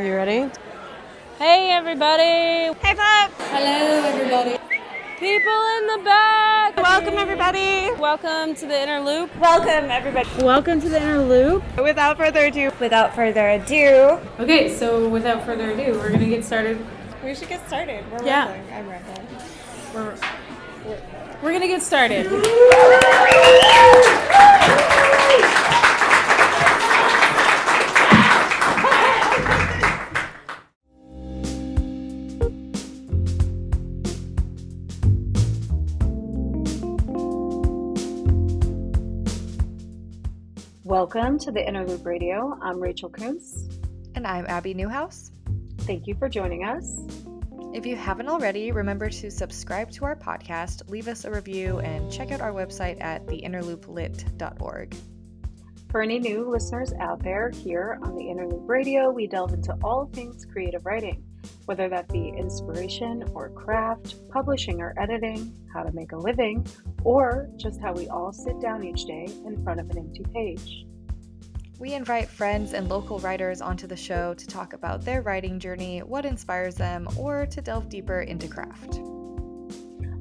Are you ready? Hey, everybody! Hey, Pop! Hello, everybody. People in the back! Welcome, everybody! Welcome to the Inner Loop. Welcome, everybody! Welcome to the Inner Loop. Without further ado. Okay, so without further ado, we're gonna get started. We should get started. We're Yeah. rambling. I'm rambling. We're gonna get started. Welcome to the Inner Loop Radio. I'm Rachel Coonce. And I'm Abby Newhouse. Thank you for joining us. If you haven't already, remember to subscribe to our podcast, leave us a review, and check out our website at theinnerlooplit.org. For any new listeners out there, here on the Inner Loop Radio, we delve into all things creative writing, whether that be inspiration or craft, publishing or editing, how to make a living, or just how we all sit down each day in front of an empty page. We invite friends and local writers onto the show to talk about their writing journey, what inspires them, or to delve deeper into craft.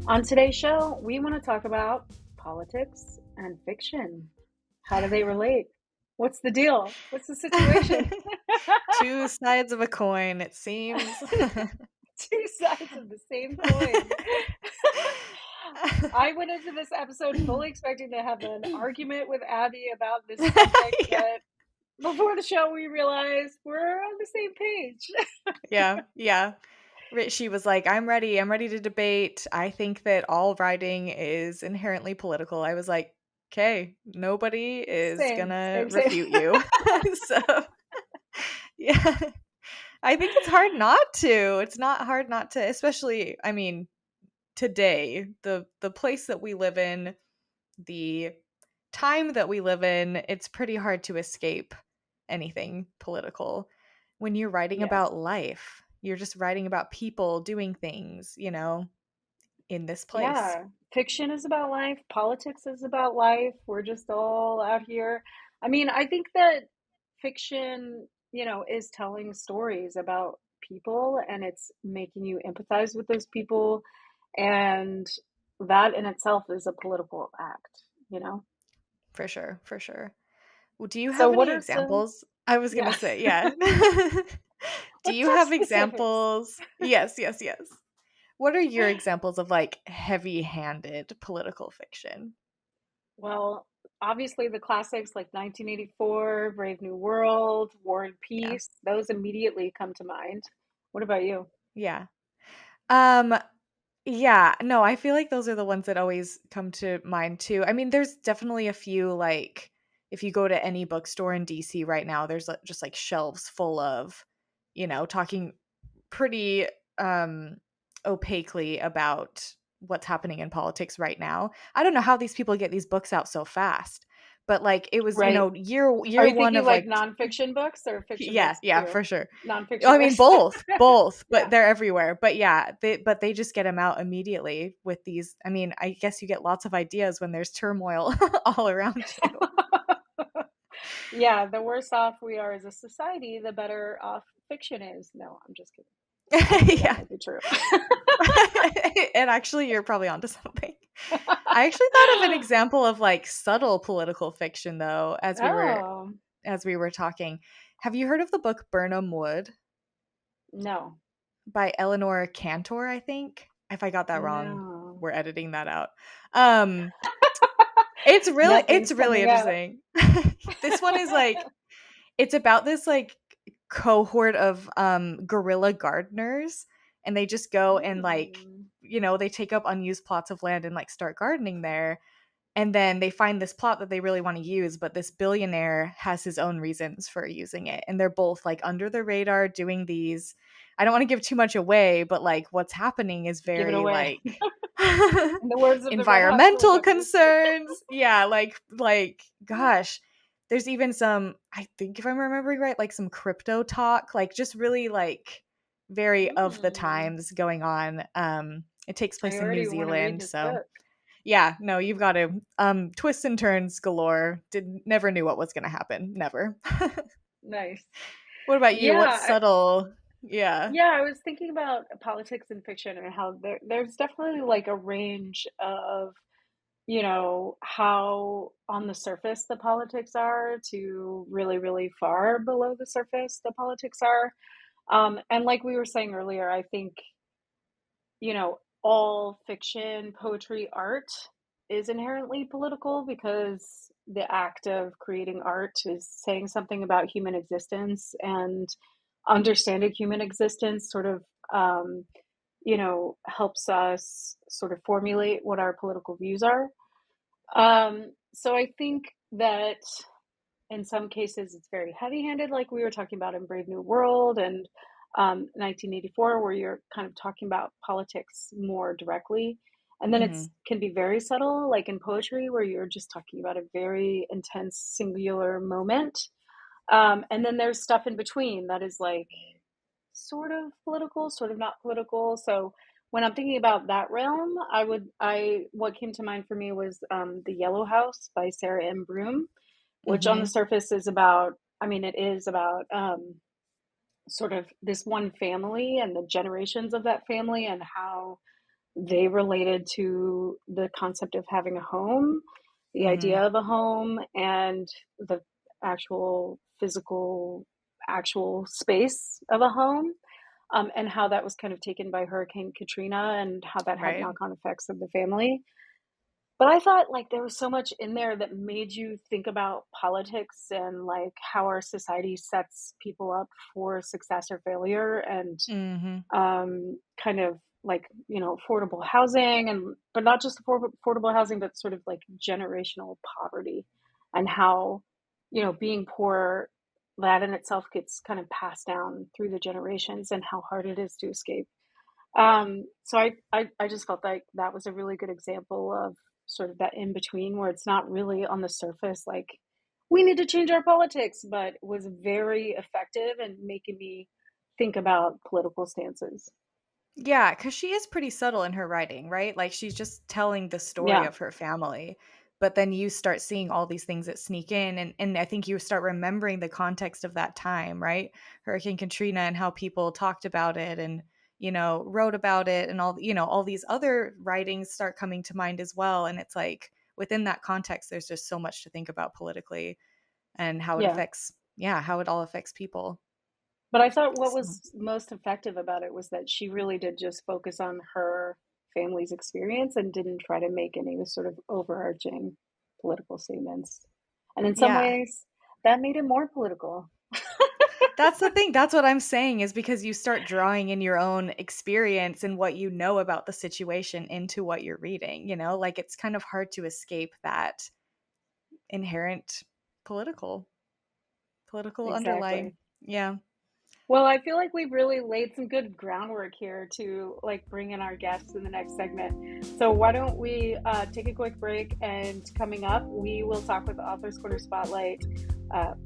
On today's show, we want to talk about politics and fiction. How do they relate? What's the deal? What's the situation? Two sides of a coin, it seems. Two sides of the same coin. I went into this episode fully expecting to have an argument with Abby about this subject, but before the show we realized we're on the same page. Yeah. She was like, I'm ready to debate. I think that all writing is inherently political. I was like, okay, nobody is gonna refute you. So yeah, I think it's hard not to. It's not hard not to, especially, I mean, today, the place that we live in, the time that we live in, it's pretty hard to escape anything political. When you're writing about life, you're just writing about people doing things, in this place. Yeah, fiction is about life, politics is about life. We're just all out here. I mean, I think that fiction, is telling stories about people and it's making you empathize with those people. And that in itself is a political act. For sure. Well, do you So have what any are some? examples? I was going to say, yeah. Do you Let's have talk specifics. examples? Yes. What are your examples of like heavy-handed political fiction? Well, obviously the classics like 1984, Brave New World, War and Peace, those immediately come to mind. What about you? Yeah. Yeah, no, I feel like those are the ones that always come to mind too. I mean, there's definitely a few, like if you go to any bookstore in DC right now, there's just like shelves full of, talking pretty opaquely about what's happening in politics right now. I don't know how these people get these books out so fast. But like it was, Right. year Are you one thinking of like nonfiction books or fiction books? Yeah, too? for sure. Nonfiction I mean, books. both, but Yeah. they're everywhere. But yeah, they just get them out immediately with these. I mean, I guess you get lots of ideas when there's turmoil all around you. Yeah, the worse off we are as a society, the better off fiction is. No, I'm just kidding. Yeah. That might be true. And actually, you're probably onto something. I actually thought of an example of like subtle political fiction though, as we were talking. Have you heard of the book Burnham Wood? No. By Eleanor Cantor, I think. If I got that wrong, No. we're editing that out. It's really interesting. This one is like, it's about this like cohort of guerrilla gardeners, and they just go and like, they take up unused plots of land and like start gardening there. And then they find this plot that they really want to use, but this billionaire has his own reasons for using it. And they're both like under the radar doing these. I don't want to give too much away, but like what's happening is very like in the words of environmental concerns. Yeah, like gosh, there's even some, I think if I'm remembering right, like some crypto talk, like just really like very of the times going on. It takes place in New Zealand, so book. Yeah, no, you've got to twists and turns galore. Never knew what was going to happen. Never. Nice. What about you? Yeah, What's subtle? Yeah. yeah, I was thinking about politics and fiction and how there's definitely like a range of, how on the surface the politics are to really, really far below the surface the politics are. And like we were saying earlier, I think, all fiction, poetry, art is inherently political because the act of creating art is saying something about human existence and understanding human existence sort of, helps us sort of formulate what our political views are. So I think that in some cases, it's very heavy-handed, like we were talking about in Brave New World and 1984, where you're kind of talking about politics more directly. And then Hmm. it's can be very subtle, like in poetry, where you're just talking about a very intense, singular moment. And then there's stuff in between that is like sort of political, sort of not political. So when I'm thinking about that realm, I what came to mind for me was The Yellow House by Sarah M. Broom, which on the Hmm. surface is about, I mean, it is about sort of this one family and the generations of that family and how they related to the concept of having a home, the Hmm. idea of a home, and the actual physical, actual space of a home. And how that was kind of taken by Hurricane Katrina and how that had Right. knock on effects of the family. But I thought like there was so much in there that made you think about politics and like how our society sets people up for success or failure and Hmm. kind of like, affordable housing and but not just affordable housing, but sort of like generational poverty and how, being poor, that in itself gets kind of passed down through the generations and how hard it is to escape. So I just felt like that was a really good example of sort of that in between where it's not really on the surface like we need to change our politics, but was very effective in making me think about political stances. Yeah, because she is pretty subtle in her writing, right? Like she's just telling the story Yeah, of her family. But then you start seeing all these things that sneak in and I think you start remembering the context of that time, right? Hurricane Katrina and how people talked about it and, wrote about it and all these other writings start coming to mind as well. And it's like within that context, there's just so much to think about politically and how it yeah. affects, yeah, how it all affects people. But I thought what So, was most effective about it was that she really did just focus on her family's experience and didn't try to make any sort of overarching political statements. And in some yeah. ways, that made it more political. That's the thing. That's what I'm saying is because you start drawing in your own experience and what you know about the situation into what you're reading, like it's kind of hard to escape that inherent political underlying. Exactly. Yeah. Well, I feel like we've really laid some good groundwork here to like bring in our guests in the next segment. So why don't we take a quick break? And coming up, we will talk with Authors Corner Spotlight,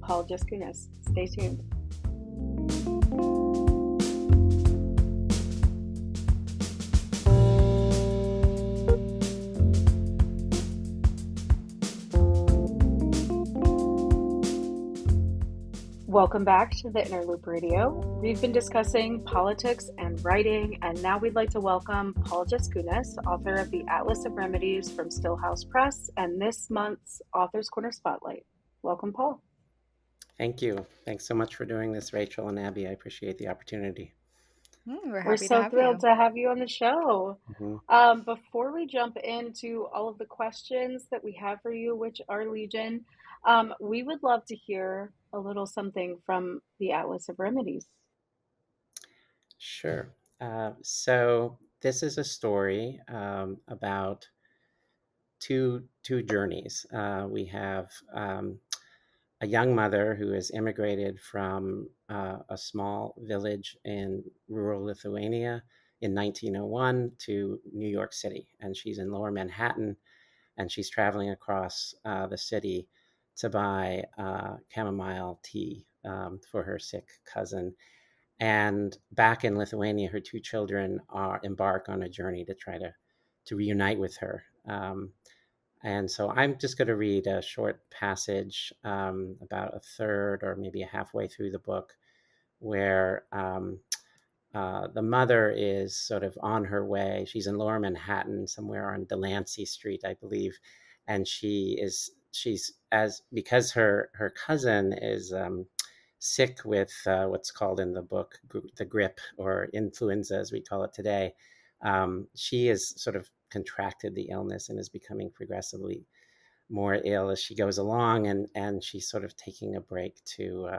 Paul Jaskunas. Stay tuned. Welcome back to the Interloop Radio. We've been discussing politics and writing, and now we'd like to welcome Paul Jaskunas, author of The Atlas of Remedies from Stillhouse Press, and this month's Authors Corner Spotlight. Welcome, Paul. Thank you. Thanks so much for doing this, Rachel and Abby. I appreciate the opportunity. We're We're happy to so have thrilled you. to have you on the show. Mhm. Before we jump into all of the questions that we have for you, which are legion, we would love to hear a little something from the Atlas of Remedies. Sure. So this is a story about two journeys. We have a young mother who has immigrated from a small village in rural Lithuania in 1901 to New York City, and she's in Lower Manhattan, and she's traveling across the city to buy chamomile tea for her sick cousin. And back in Lithuania, her two children are embark on a journey to try to reunite with her. And so I'm just going to read a short passage about a third or maybe a halfway through the book where the mother is sort of on her way. She's in Lower Manhattan, somewhere on Delancey Street, I believe, and because her cousin is sick with what's called in the book the grip, or influenza as we call it today. She has sort of contracted the illness and is becoming progressively more ill as she goes along, and she's sort of taking a break to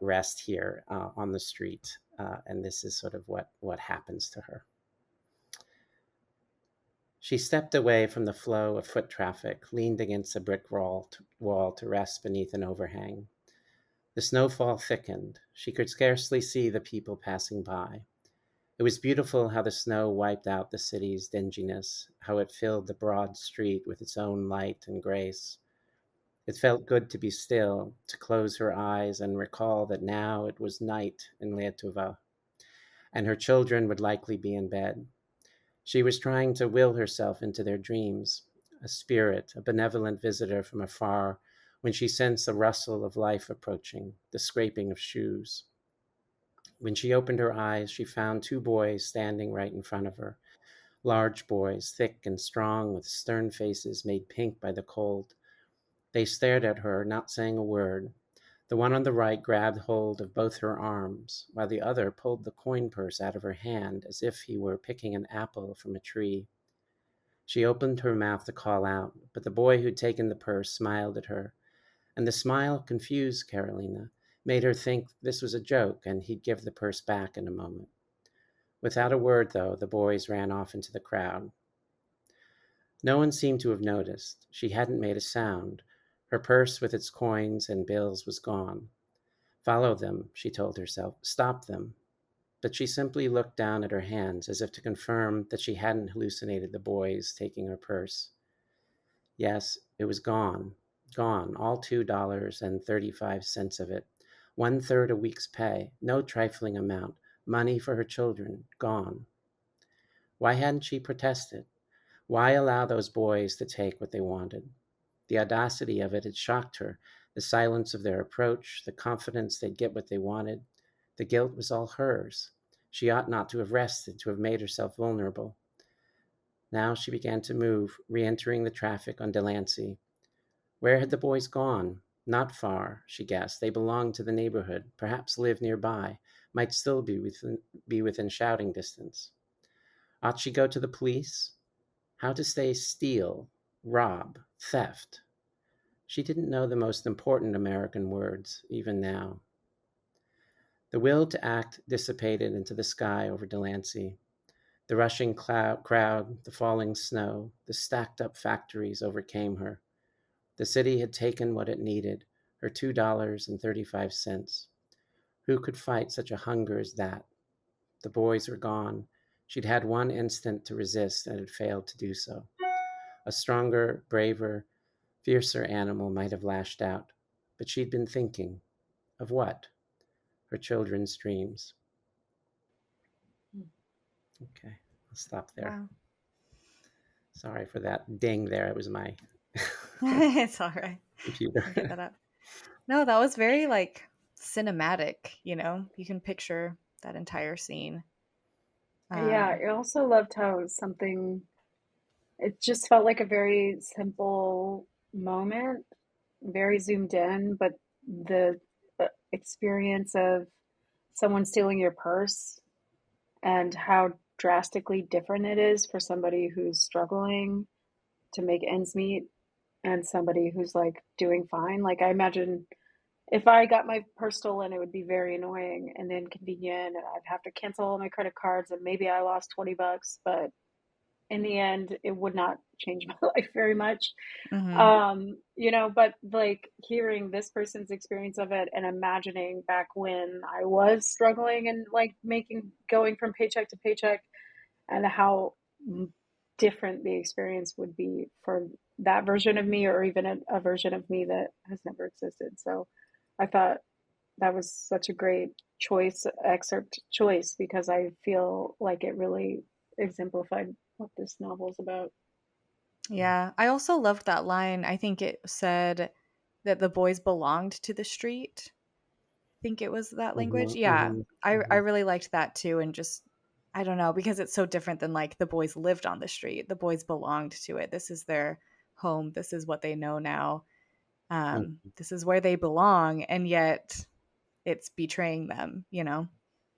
rest here on the street, and this is sort of what happens to her. She stepped away from the flow of foot traffic, leaned against a brick wall to rest beneath an overhang. The snowfall thickened. She could scarcely see the people passing by. It was beautiful how the snow wiped out the city's dinginess, how it filled the broad street with its own light and grace. It felt good to be still, to close her eyes and recall that now it was night in Lietuva, and her children would likely be in bed. She was trying to will herself into their dreams, a spirit, a benevolent visitor from afar, when she sensed the rustle of life approaching, the scraping of shoes. When she opened her eyes, she found two boys standing right in front of her, large boys, thick and strong, with stern faces made pink by the cold. They stared at her, not saying a word. The one on the right grabbed hold of both her arms, while the other pulled the coin purse out of her hand as if he were picking an apple from a tree. She opened her mouth to call out, but the boy who'd taken the purse smiled at her, and the smile confused Carolina, made her think this was a joke and he'd give the purse back in a moment. Without a word, though, the boys ran off into the crowd. No one seemed to have noticed. She hadn't made a sound. Her purse with its coins and bills was gone. Follow them, she told herself. Stop them. But she simply looked down at her hands as if to confirm that she hadn't hallucinated the boys taking her purse. Yes, it was gone. Gone, all $2.35 of it. 1/3 a week's pay. No trifling amount. Money for her children. Gone. Why hadn't she protested? Why allow those boys to take what they wanted? The audacity of it had shocked her, the silence of their approach, the confidence they'd get what they wanted. The guilt was all hers. She ought not to have rested, to have made herself vulnerable. Now she began to move, re-entering the traffic on Delancey. Where had the boys gone? Not far, she guessed. They belonged to the neighborhood, perhaps lived nearby, might still be within shouting distance. Ought she go to the police? How to say steal, rob, theft? She didn't know the most important American words, even now. The will to act dissipated into the sky over Delancey. The rushing crowd, the falling snow, the stacked up factories overcame her. The city had taken what it needed, her $2.35. Who could fight such a hunger as that? The boys were gone. She'd had one instant to resist and had failed to do so. A stronger, braver, fiercer animal might have lashed out, but she'd been thinking. Of what? Her children's dreams. Okay, I'll stop there. Wow. Sorry for that ding there. It was my It's all right. computer. I'll get that up. No, that was very cinematic, You can picture that entire scene. Yeah, I also loved how it just felt like a very simple moment, very zoomed in, but the experience of someone stealing your purse and how drastically different it is for somebody who's struggling to make ends meet and somebody who's like doing fine. Like, I imagine if I got my purse stolen, it would be very annoying and inconvenient, and I'd have to cancel all my credit cards, and maybe I lost $20, but in the end, it would not change my life very much. But like hearing this person's experience of it and imagining back when I was struggling and like going from paycheck to paycheck, and how different the experience would be for that version of me, or even a version of me that has never existed. So I thought that was such a great choice, because I feel like it really exemplified what this novel is about. Yeah, I also loved that line. I think it said that the boys belonged to the street. think it was that language. Mhm, Yeah, mhm, I mhm, really liked that too, and just I don't know because it's so different than like the boys lived on the street. The boys belonged to it. This is their home. This is what they know now. mhm, This is where they belong, and yet it's betraying them.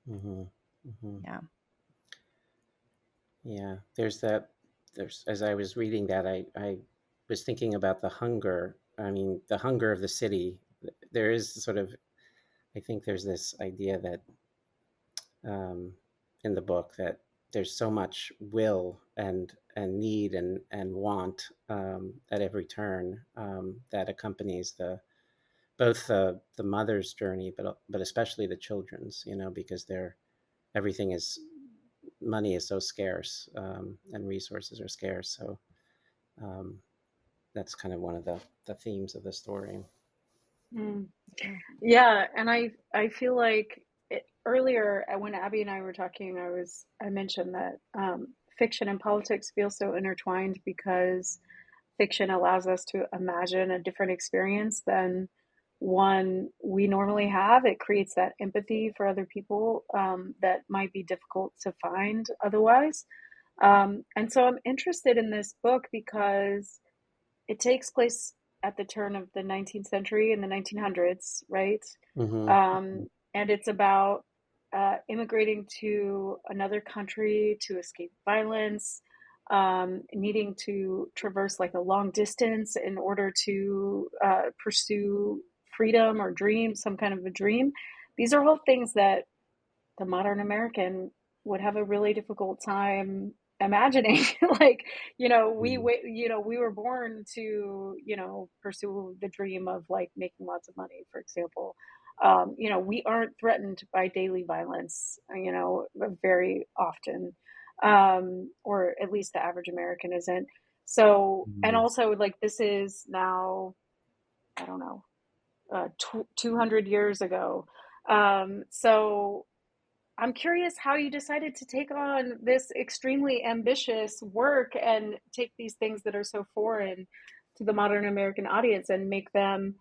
mhm, mhm. Yeah. Yeah, there's that. There's as I was reading that, I was thinking about the hunger. I mean, the hunger of the city. There is sort of, I think there's this idea that um, in the book that there's so much will and need and want at every turn that accompanies the both the mother's journey, but especially the children's. Because everything is money is so scarce and resources are scarce. So um, that's kind of one of the themes of the story. Mm. Yeah. Yeah, and I feel like earlier when Abby and I were talking, I mentioned that fiction and politics feel so intertwined because fiction allows us to imagine a different experience than one we normally have. It creates that empathy for other people that might be difficult to find otherwise. And so I'm interested in this book because it takes place at the turn of the 19th century in the 1900s, right? Mm-hmm. And it's about immigrating to another country to escape violence, needing to traverse like a long distance in order to pursue freedom or dream, some kind of a dream. These are all things that the modern American would have a really difficult time imagining. Like, Mm-hmm. we were born to, pursue the dream of like making lots of money, for example. We aren't threatened by daily violence, very often, or at least the average American isn't. So, and Mm-hmm. also like this is now, I don't know, 200 years ago. So I'm curious how you decided to take on this extremely ambitious work and take these things that are so foreign to the modern American audience and make them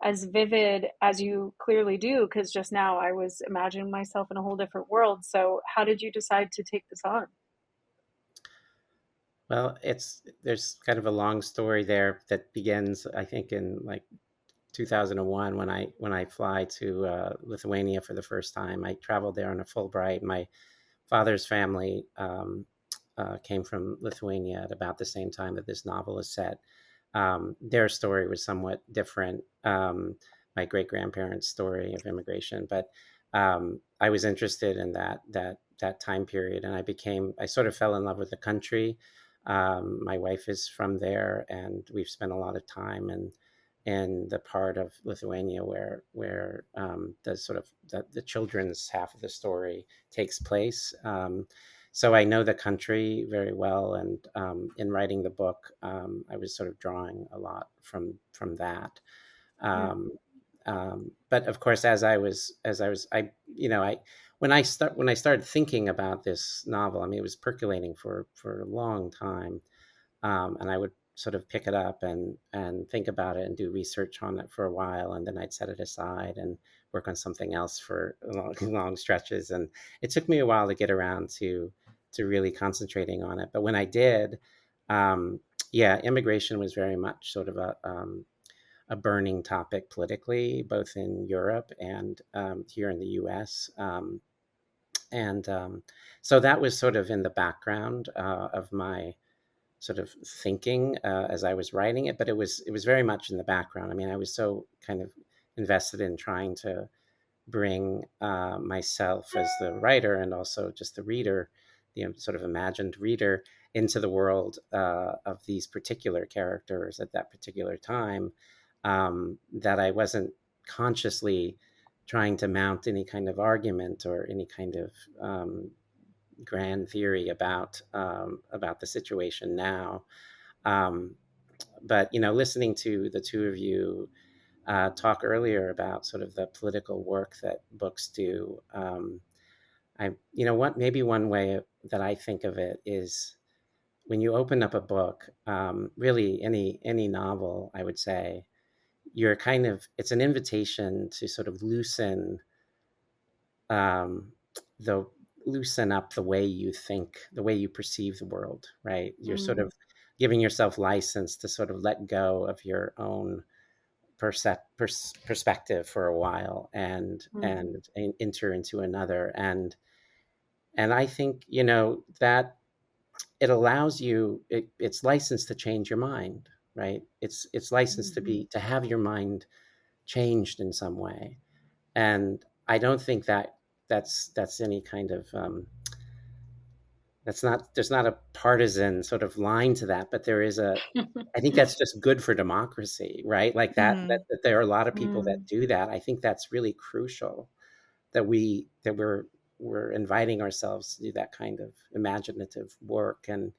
as vivid as you clearly do. Because just now I was imagining myself in a whole different world. So, how did you decide to take this on? Well, there's kind of a long story there that begins, I think, in like 2001 when I fly to Lithuania for the first time. I traveled there on a Fulbright. My father's family came from Lithuania at about the same time that this novel is set. Their story was somewhat different. My great grandparents' story of immigration, but I was interested in that time period, and I sort of fell in love with the country. My wife is from there, and we've spent a lot of time in the part of Lithuania where the sort of the children's half of the story takes place. So I know the country very well, and in writing the book, I was sort of drawing a lot from that. Mm, Um, but of course, I when I started thinking about this novel, I mean, it was percolating for a long time, and I would sort of pick it up and think about it and do research on it for a while, and then I'd set it aside and work on something else for long stretches. And it took me a while to get around to really concentrating on it. But when I did, um, yeah, immigration was very much sort of a burning topic politically, both in Europe and here in the U.S. And So that was sort of in the background of my sort of thinking as I was writing it, but it was very much in the background. I mean, I was so kind of invested in trying to bring myself as the writer and also just the reader, the sort of imagined reader, into the world of these particular characters at that particular time, that I wasn't consciously trying to mount any kind of argument or any kind of grand theory about the situation now. Um, but listening to the two of you talk earlier about sort of the political work that books do, what maybe one way that I think of it is when you open up a book, really any novel, I would say, you're kind of, it's an invitation to sort of um, the loosen up the way you think, the way you perceive the world, right? You're sort of giving yourself license to sort of let go of your own perspective for a while and enter into another. And I think, that it allows you, it's license to change your mind, right? It's license to have your mind changed in some way. And I don't think that that's any kind of there's not a partisan sort of line to that, but there is I think that's just good for democracy, right? Like that there are a lot of people that do that. I think that's really crucial that we're inviting ourselves to do that kind of imaginative work and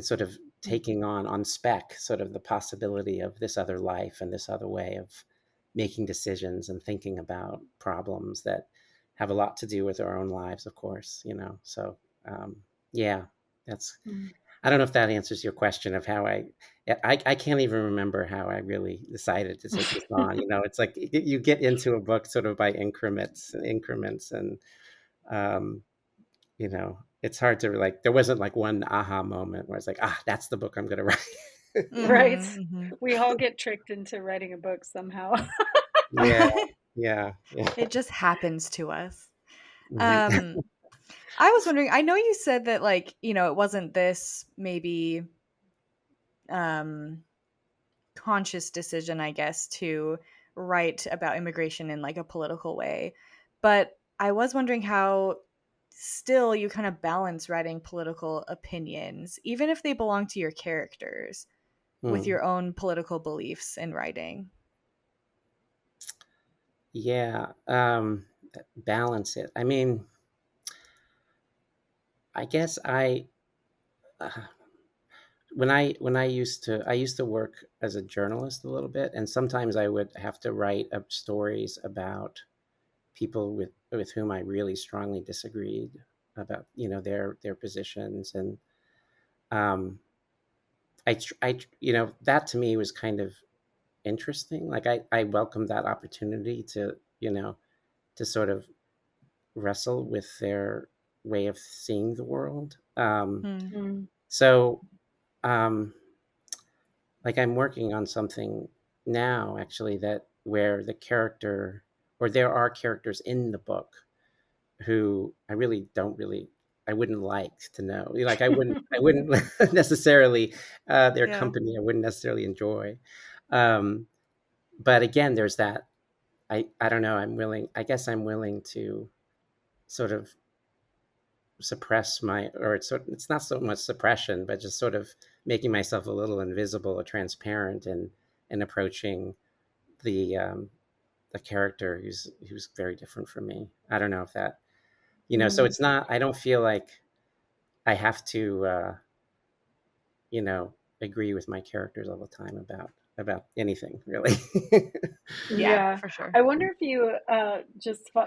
sort of taking on spec sort of the possibility of this other life and this other way of making decisions and thinking about problems that have a lot to do with our own lives, of course, so yeah, that's I don't know if that answers your question of how I can't even remember how I really decided to take this on. It's like you get into a book sort of by increments and um, it's hard to like, there wasn't like one aha moment where it's like, that's the book I'm going to write. Right. We all get tricked into writing a book somehow. Yeah. Yeah. It just happens to us. Mhm. I was wondering, I know you said that like, it wasn't this maybe conscious decision, I guess, to write about immigration in like a political way. But I was wondering how still you kind of balance writing political opinions, even if they belong to your characters, with Hmm. your own political beliefs in writing. Yeah. Balance it. I mean, I guess uh, I used to work as a journalist a little bit, and sometimes I would have to write up stories about people with whom I really strongly disagreed about their positions. And um, that to me was kind of interesting. Like I welcomed that opportunity to sort of wrestle with their way of seeing the world. So um, like I'm working on something now actually that where the character or there are characters in the book who I wouldn't like to know. Like I wouldn't necessarily their Yeah. company I wouldn't necessarily enjoy. Um, but again, there's that I don't know, I guess I'm willing to sort of suppress it's not so much suppression, but just sort of making myself a little invisible or transparent and approaching the character who's very different from me. I don't know if that so it's not, I don't feel like I have to you know agree with my characters all the time about anything really. Yeah, Yeah. for sure. I wonder if you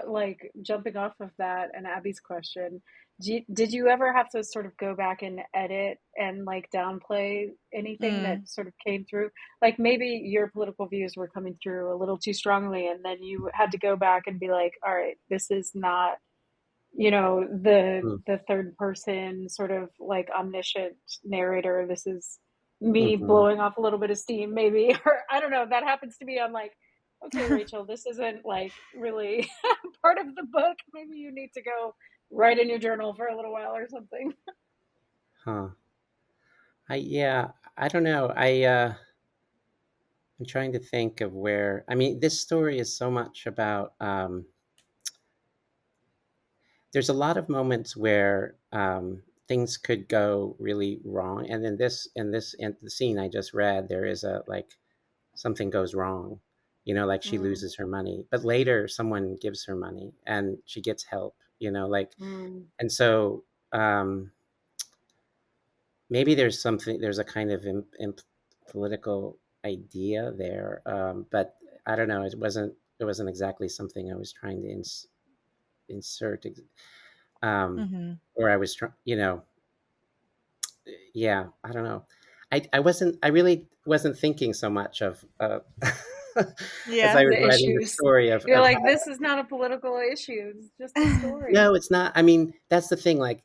like jumping off of that and Abby's question, did you ever have to sort of go back and edit and like downplay anything that sort of came through? Like maybe your political views were coming through a little too strongly and then you had to go back and be like, all right, this is not, Mm, the third person sort of like omniscient narrator. This is me mhm. blowing off a little bit of steam maybe, or I don't know, that happens to me. I'm like, okay, Rachel, this isn't like really part of the book. Maybe you need to go write in your journal for a little while or something. Huh. Yeah, I don't know. I'm trying to think of where, I mean, this story is so much about there's a lot of moments where things could go really wrong, and in the scene I just read, there is a like something goes wrong, like she Mm, loses her money, but later someone gives her money and she gets help, like, mm, and so um, maybe there's a kind of political idea there, but I don't know. It wasn't exactly something I was trying to insert, um, or I was trying, yeah, I don't know. I really wasn't thinking so much of as I Yeah. was The writing the issues. story You're of like, how. this is not a political issue. It's just a story. No, it's not. I mean, that's the thing. Like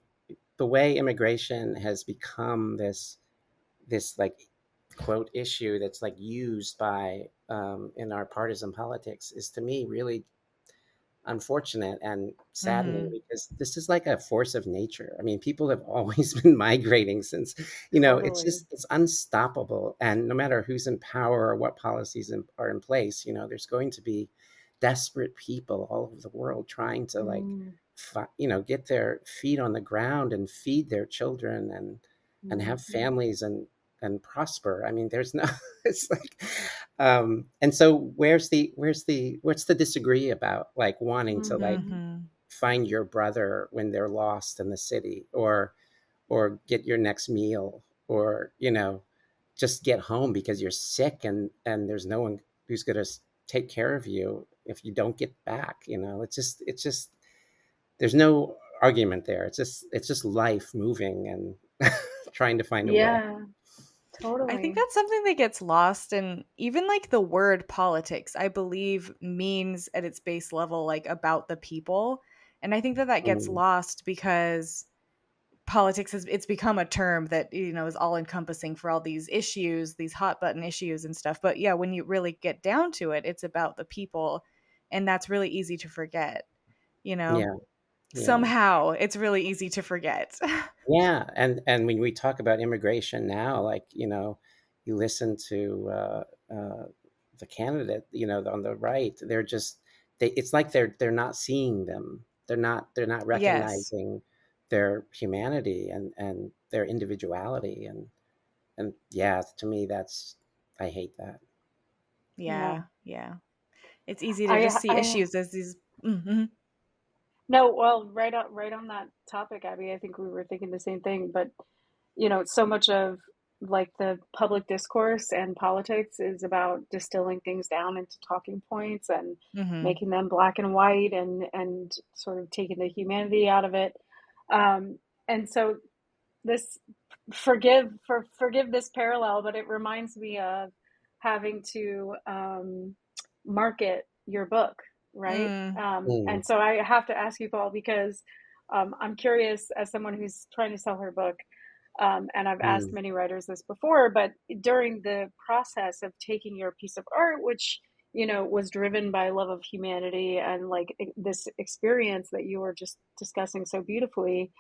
the way immigration has become this like quote issue that's like used by in our partisan politics is to me really unfortunate and saddening Mhm. because this is like a force of nature. I mean, people have always been migrating since, it's Totally. just, it's unstoppable. And no matter who's in power or what policies are in place, there's going to be desperate people all over the world trying to like, Mm, get their feet on the ground and feed their children and have mhm. families and prosper. I mean, there's no, it's like, and so what's the disagree about like wanting to like Mhm. Mhm. find your brother when they're lost in the city or get your next meal or just get home because you're sick and there's no one who's going to take care of you if you don't get back. It's just there's no argument there. It's just life moving and trying to find a way. Yeah, I think totally. that's something that gets lost in even like the word politics, I believe means at its base level like about the people. And I think that that gets Mm, lost because politics has it's become a term that is all encompassing for all these issues, these hot button issues and stuff. But yeah, when you really get down to it, it's about the people, and that's really easy to forget, you know. yeah, yeah. Somehow it's really easy to forget. Yeah, and when we talk about immigration now, like you listen to the candidate, on the right, they're just it's like they're not seeing them. They're not Yes. recognizing their humanity and their individuality and yeah, to me that's I hate that. Yeah. Yeah, yeah. It's easy to just I see I issues as these mhm. no, well, right on that topic, Abby, I think we were thinking the same thing, but so much of like the public discourse and politics is about distilling things down into talking points and Mhm. making them black and white and sort of taking the humanity out of it. And so this forgive this parallel, but it reminds me of having to market your book, right? Mm. Mm, And so I have to ask you, Paul, because I'm curious as someone who's trying to sell her book. And I've asked mm, many writers this before, but during the process of taking your piece of art, which was driven by love of humanity and like this experience that you were just discussing so beautifully,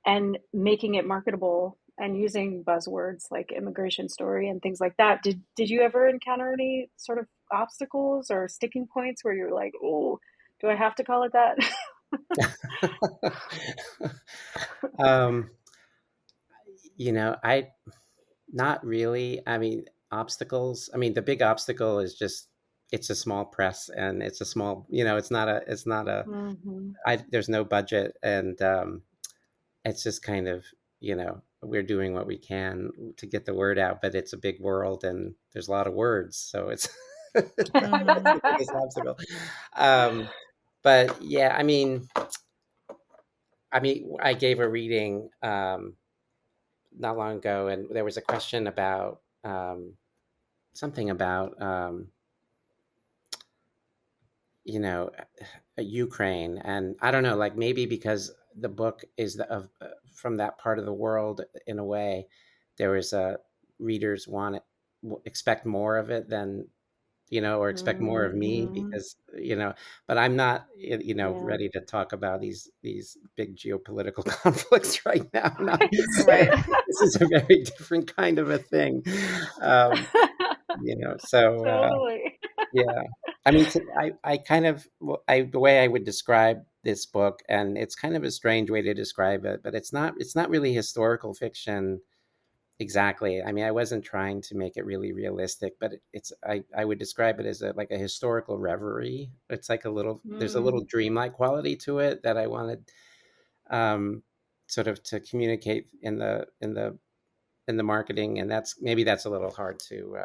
and making it marketable and using buzzwords like immigration story and things like that. Did you ever encounter any sort of obstacles or sticking points where you're like, oh, do I have to call it that? um, I not really. I mean, obstacles. I mean, the big obstacle is just it's a small press and it's a small, it's not a Mm-hmm. there's no budget and it's just kind of, we're doing what we can to get the word out, but it's a big world and there's a lot of words, so it's that's Mhm. the biggest obstacle. Um, but yeah, I mean, I gave a reading not long ago, and there was a question about something about you know Ukraine, and I don't know, like maybe because the book is from that part of the world in a way, there was a readers expect more of it than or expect more of me Mm-hmm. because but I'm not Yeah. ready to talk about these big geopolitical conflicts right now. Not Right. this is a very different kind of a thing. Um, so Totally. yeah. I mean, I kind of, the way I would describe this book, and it's kind of a strange way to describe it, but it's not really historical fiction exactly. I mean, I wasn't trying to make it really realistic, but I would describe it as like a historical reverie. It's like there's a Mm, little dreamlike quality to it that I wanted, um, sort of to communicate in the marketing, and that's a little hard to,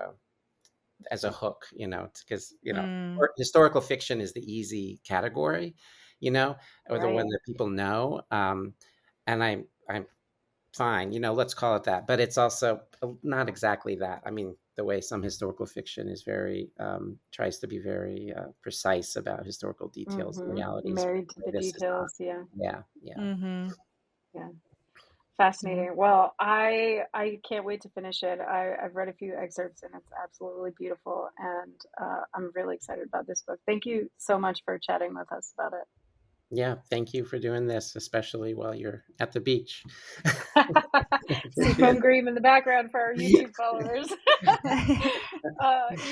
as a hook, because Mm. or historical fiction is the easy category, you know, or the one right. that people know. And I'm fine, let's call it that. But it's also not exactly that. I mean, the way some historical fiction is very tries to be very precise about historical details and realities. Married to the This is not. details. Yeah. Yeah, yeah. Mm-hmm. Yeah. Fascinating. Well, I can't wait to finish it. I've read a few excerpts and it's absolutely beautiful. And I'm really excited about this book. Thank you so much for chatting with us about it. Yeah, thank you for doing this, especially while you're at the beach. Seafoam Green in the background for our YouTube followers. You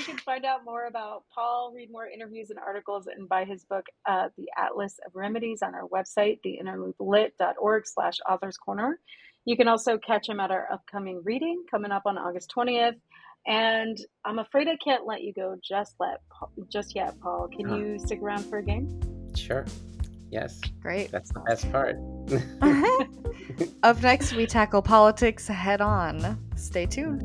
can find out more about Paul, read more interviews and articles, and buy his book, The Atlas of Remedies, on our website, theinnerlooplit.org/authors corner. You can also catch him at our upcoming reading coming up on August 20th. And I'm afraid I can't let you go just yet, Paul. Can you stick around for a game? Sure. Yes. Great. That's the best part. Up next, we tackle politics head on. Stay tuned.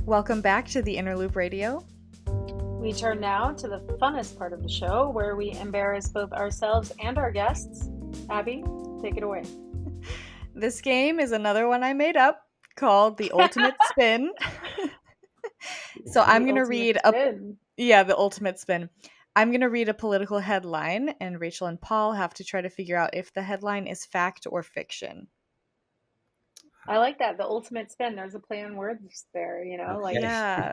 Welcome back to the Inner Loop Radio. We turn now to the funnest part of the show, where we embarrass both ourselves and our guests. Abby, take it away. This game is another one I made up called The Ultimate Spin. So I'm going to read the ultimate spin. I'm going to read a political headline, and Rachel and Paul have to try to figure out if the headline is fact or fiction. I like that. The ultimate spin. There's a play on words there, like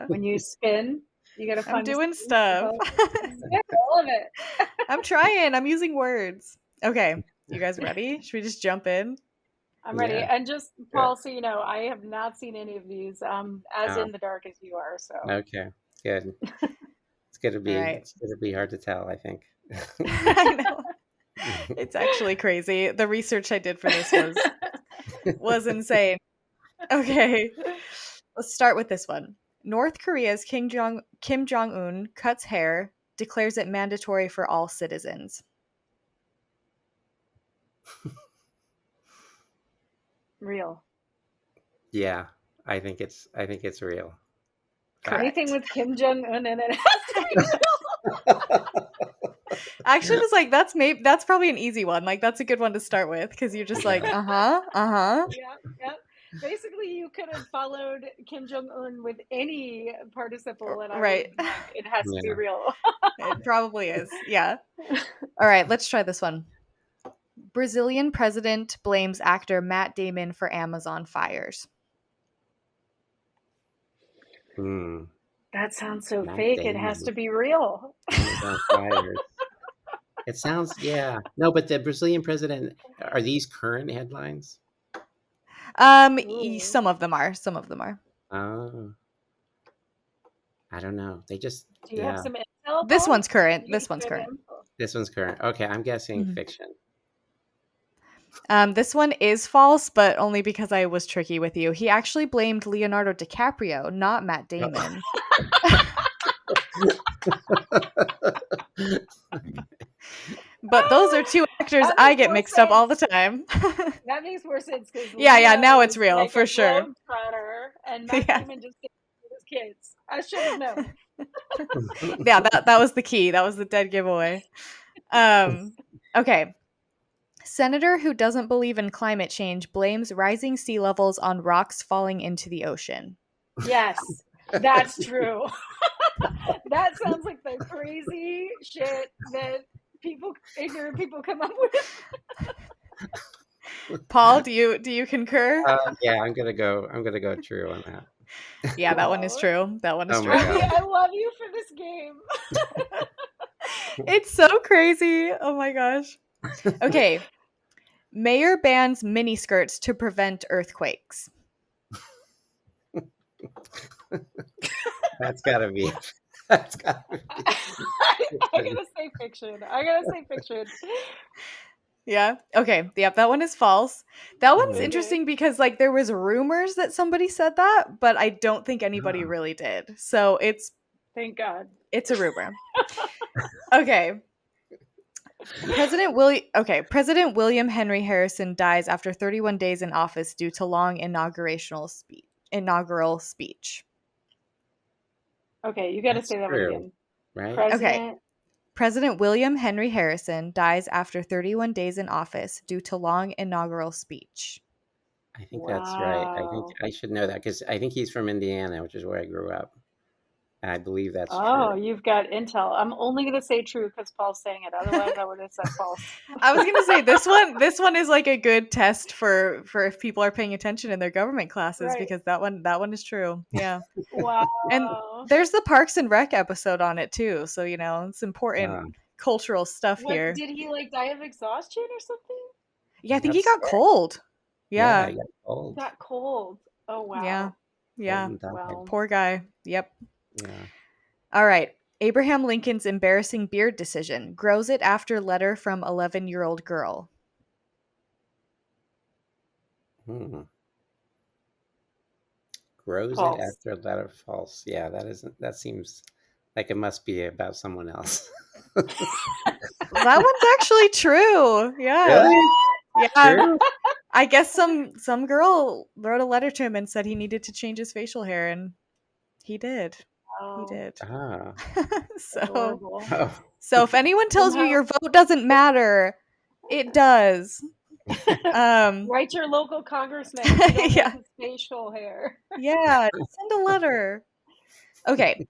when you spin, you got to find. I'm doing stuff. Yeah, all of it. I'm trying. I'm using words. Okay. You guys ready? Should we just jump in? I'm ready. Yeah. And just, Paul, so you know, I have not seen any of these, as in the dark as you are. So okay, good. It's gonna be It's gonna be hard to tell, I think. I know. It's actually crazy. The research I did for this was insane. Okay, let's start with this one. North Korea's Kim Jong-un cuts hair, declares it mandatory for all citizens. Real. Yeah, I think it's real. Correct. Anything with Kim Jong-un in it has to be real. Actually, I was like, that's probably an easy one. Like, that's a good one to start with, because you're just like, Yeah. Basically, you could have followed Kim Jong-un with any participle, and it has to be real. It probably is. Yeah. All right, let's try this one. Brazilian president blames actor Matt Damon for Amazon fires. That sounds so Matt fake. Damon. It has to be real. Amazon fires. It sounds, yeah. No, but the Brazilian president, are these current headlines? Some of them are. Oh. I don't know. They just. Do you have some intel? This one's current. This one's current. Okay, I'm guessing fiction. This one is false, but only because I was tricky with you. He actually blamed Leonardo DiCaprio, not Matt Damon. But those are two actors I get mixed up all the time. That makes more sense. Yeah, now it's real, for sure. And Matt Damon just did with his kids. I should have known. Yeah, that was the key. That was the dead giveaway. Okay. Senator who doesn't believe in climate change blames rising sea levels on rocks falling into the ocean. Yes, that's true. That sounds like the crazy shit that ignorant people come up with. Paul, do you concur? Yeah, I'm gonna go true on that. Yeah, that one is true. That one is true. I love you for this game. It's so crazy. Oh my gosh. Okay. Mayor bans miniskirts to prevent earthquakes. That's gotta be. I gotta say fiction. Yeah. Okay. Yep. That one is false. That one's interesting because there was rumors that somebody said that, but I don't think anybody really did. So it's. Thank God. It's a rumor. Okay. President William Henry Harrison dies after 31 days in office due to long inaugural speech. Okay, you got to say that one again. right? President. President William Henry Harrison dies after 31 days in office due to long inaugural speech. I think that's right. I think Wow. I should know that because I think he's from Indiana, which is where I grew up. And I believe that's Oh, true. you've got intel. I'm only going to say true because Paul's saying it. Otherwise, I would have said false. I was gonna say this one is like a good test for if people are paying attention in their government classes, Right. because that one is true. Yeah. Wow. And there's the Parks and Rec episode on it too, so it's important Uh, cultural stuff What here. did he like die of exhaustion or something? Yeah, I think he that's got cold. yeah, I Yeah. got old, Got cold. Oh Yeah. wow. old Yeah. and died. Well, Poor guy. Yep. Yeah. All right. Abraham Lincoln's embarrassing beard decision. Grows it after letter from 11-year-old girl. Hmm. Grows it false. after letter false. Yeah, that seems like it must be about someone else. That one's actually true. Yeah. Really? Yeah. True? I guess some girl wrote a letter to him and said he needed to change his facial hair, and he did. He Oh, did. Ah. So adorable. Oh. so if anyone tells you Somehow- your vote doesn't matter, it does. Write your local congressman if you don't Yeah. like his facial hair. Yeah, send a letter. Okay.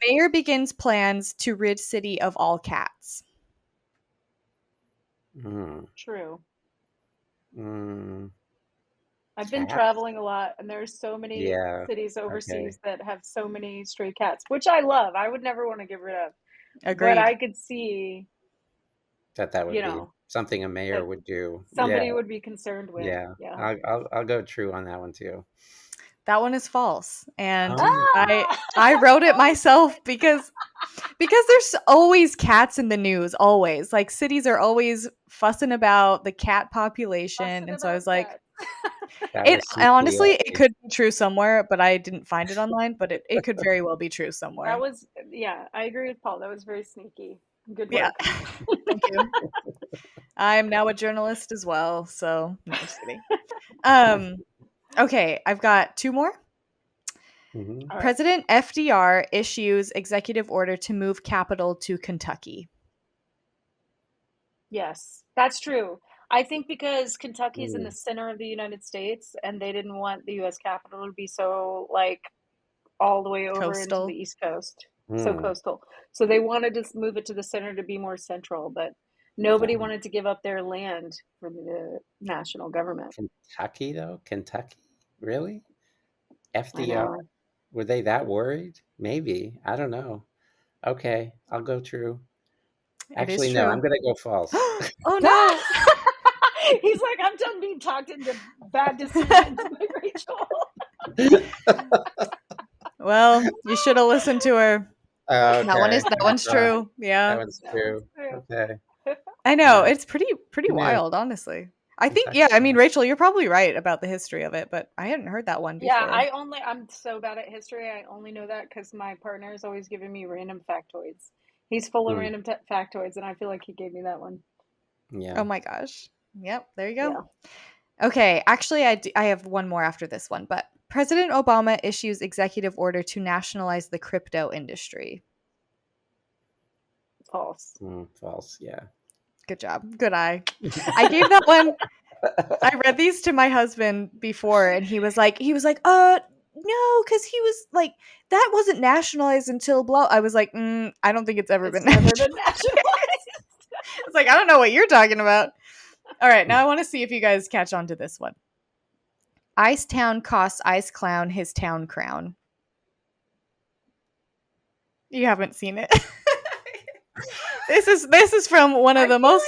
Mayor begins plans to rid city of all cats. Mm. True. Mm. I've been Cats? traveling a lot, and there's so many Yeah. cities Okay. overseas that have so many stray cats, which I love. I would never want to get rid of. Agreed. But I could see, That would you be know, something a mayor that would do. somebody Yeah. would be concerned with. Yeah. Yeah. I'll go true on that one too. That one is false. And Oh. I wrote it myself because there's always cats in the news, always. Like cities are always fussing about the cat population, Fussing and so I about was like, cats. That it was sneaky honestly of it me. could be true somewhere, but I didn't find it online, but it could very well be true somewhere. That was, yeah, I agree with Paul. That was very sneaky. Good Yeah. work. Thank you. I am now a journalist as well, so no, just kidding. Okay, I've got two more. Mhm. All right. President FDR issues executive order to move capital to Kentucky. Yes, that's true. I think because Kentucky's in the Mm. center of the United States and they didn't want the US Capitol to be so like all the way over into Coastal. the East Coast, so Mm. coastal. So they wanted to move it to the center to be more central, but nobody wanted to give up their land for the national government. Kentucky though? Kentucky? Really? I FDR? know. Were they that worried? Maybe. I don't know. Okay, I'll go true. It Actually, is no, true. I'm gonna go false. Oh no. He's like, I'm done being talked into bad decisions by Rachel. Well, you should have listened to her. Okay. That one's true. That Yeah. one's That true. one's true. Okay. I know. Yeah. It's pretty Yeah. wild, honestly. I think Kentucky. I mean, Rachel, you're probably right about the history of it, but I hadn't heard that one before. Yeah, I'm so bad at history. I only know that because my partner is always giving me random factoids. He's full of Hmm. random factoids, and I feel like he gave me that one. Yeah. Oh my gosh. Yep, there you go. Yeah. Okay, actually I have one more after this one, but President Obama issues executive order to nationalize the crypto industry. False. False. Yeah. Good job. Good eye. I gave that one. I read these to my husband before, and he was like, no, because he was like, that wasn't nationalized until blah. I was like, I don't think it's ever It's been never nationalized. been nationalized. It's like, I don't know what you're talking about. All right, now I want to see if you guys catch on to this one. Ice Town costs Ice Clown his town crown. You haven't seen it. This is from one of the most.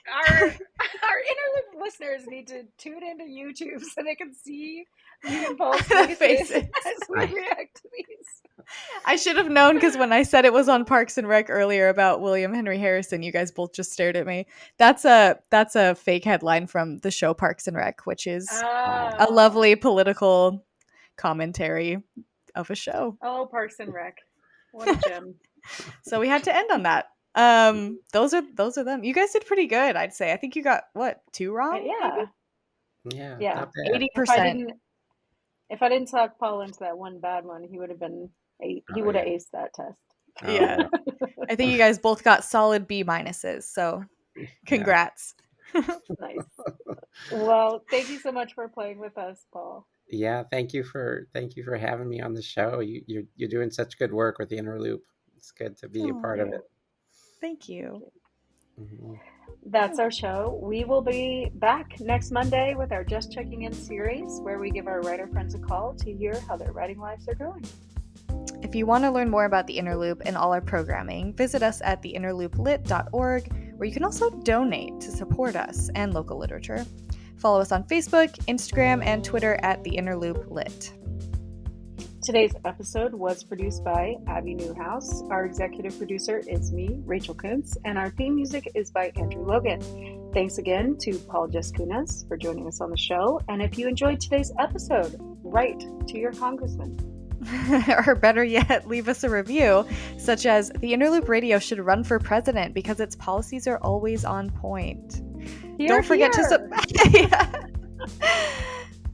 Like our internet listeners need to tune into YouTube so they can see me and Paul's faces as we react to these. I should have known, because when I said it was on Parks and Rec earlier about William Henry Harrison, you guys both just stared at me. That's a fake headline from the show Parks and Rec, which is a lovely political commentary of a show. Oh, Parks and Rec. What a gem. So we had to end on that. Those are them. You guys did pretty good, I'd say. I think you got what, 2 wrong? Yeah. Yeah. Yeah. Not bad. 80%. If I didn't talk Paul into that one bad one, he would have been he would have aced that test. Yeah. I think you guys both got solid B minuses, so congrats. Nice. Well, thank you so much for playing with us, Paul. Yeah, thank you for having me on the show. You're doing such good work with the Inner Loop. It's good to be a part of it. Thank you. Mm-hmm. That's our show. We will be back next Monday with our Just Checking In series, where we give our writer friends a call to hear how their writing lives are going. If you want to learn more about the Inner Loop and all our programming, visit us at theinnerlooplit.org, where you can also donate to support us and local literature. Follow us on Facebook, Instagram, and Twitter at theinnerlooplit. Today's episode was produced by Abby Newhouse. Our executive producer is me, Rachel Coonce, and our theme music is by Andrew Logan. Thanks again to Paul Jaskunas for joining us on the show. And if you enjoyed today's episode, write to your congressman. Or better yet, leave us a review, such as the Inner Loop Radio should run for president because its policies are always on point. Don't forget to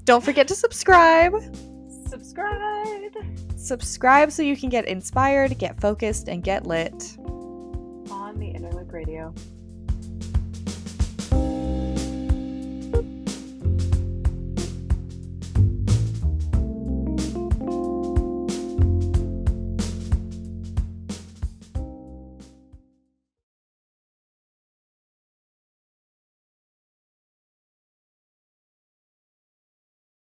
Don't forget to subscribe. Subscribe so you can get inspired, get focused, and get lit on the Inner Loop Radio.